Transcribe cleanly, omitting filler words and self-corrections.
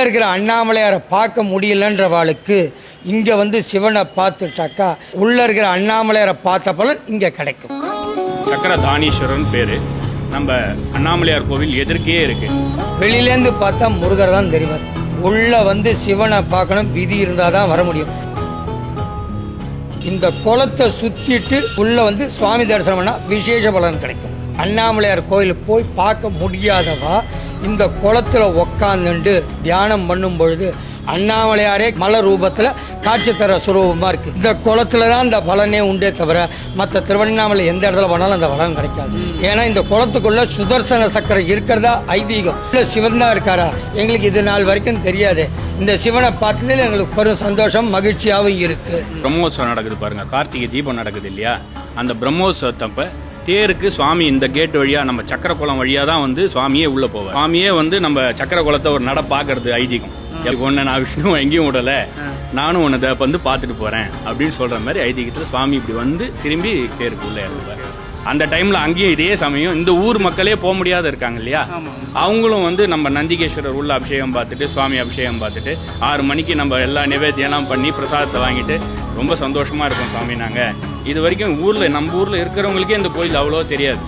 இருக்கிற அண்ணாமலையாரை பார்க்க முடியலன்றவாளுக்கு இங்கே வந்து சிவனை பார்த்துட்டாக்கா உள்ளே இருக்கிற அண்ணாமலையாரை பார்த்த பலன் இங்கே கிடைக்கும். சக்கர தானீஸ்வரன் பேர் நம்ம அண்ணாமலையார் கோவில் எதிர்க்கே இருக்கு. வெளியிலேருந்து பார்த்தா முருகர் தான் தெரிவார். உள்ளே வந்து சிவனை பார்க்கணும், விதி இருந்தால் தான் வர முடியும். இந்த குளத்தை சுற்றிட்டு உள்ளே வந்து சுவாமி தரிசனம் பண்ணால் விசேஷ பலன் கிடைக்கும். அண்ணாமலையார் கோயிலுக்கு போய் பார்க்க முடியாதவா இந்த குளத்துல உக்காந்துட்டு தியானம் பண்ணும் பொழுது அண்ணாமலையாரே மலை ரூபத்தில் காட்சி தர சுரூபமாக இருக்குது. இந்த குளத்துல தான் இந்த பலனே உண்டே தவிர மற்ற திருவண்ணாமலை எந்த இடத்துல போனாலும் அந்த பலன் கிடைக்காது. ஏன்னா இந்த குளத்துக்குள்ள சுதர்சன சக்கரம் இருக்கிறதா ஐதீகம். இல்லை சிவன் தான் இருக்காரா, எங்களுக்கு இது நாள் வரைக்கும் தெரியாது. இந்த சிவனை பார்த்ததில் எங்களுக்கு பெரும் சந்தோஷம் மகிழ்ச்சியாகவும் இருக்குது. பிரம்மோத்சவம் நடக்குது பாருங்க, கார்த்திகை தீபம் நடக்குது இல்லையா, அந்த பிரம்மோத்சவத்தப்ப தேருக்கு சுவாமி இந்த கேட் வழியா நம்ம சக்கர குளம் வழியா தான் வந்து சுவாமியே உள்ள போவார். சுவாமியே வந்து நம்ம சக்கர குளத்தை ஒரு நட பாக்குறது ஐதீகம். ஒன்னு நான் விஷ்ணு எங்கேயும் விடல, நானும் உன்னை வந்து பாத்துட்டு போறேன் அப்படின்னு சொல்ற மாதிரி ஐதீகத்துல சுவாமி இப்படி வந்து திரும்பி தேருக்கு உள்ள இறங்குவார். அந்த டைம்ல அங்கேயும் இதே சமயம் இந்த ஊர் மக்களே போக முடியாத இருக்காங்க இல்லையா, அவங்களும் வந்து நம்ம நந்திகேஸ்வரர் உள்ள அபிஷேகம் பார்த்துட்டு சுவாமி அபிஷேகம் பார்த்துட்டு 6 மணிக்கு நம்ம எல்லா நிவேத்தியெல்லாம் பண்ணி பிரசாதத்தை வாங்கிட்டு ரொம்ப சந்தோஷமா இருக்கும். சுவாமி நாங்க இது வரைக்கும் நம்ம ஊர்ல இருக்கிறவங்களுக்கே இந்த கோயில் அவ்வளோ தெரியாது.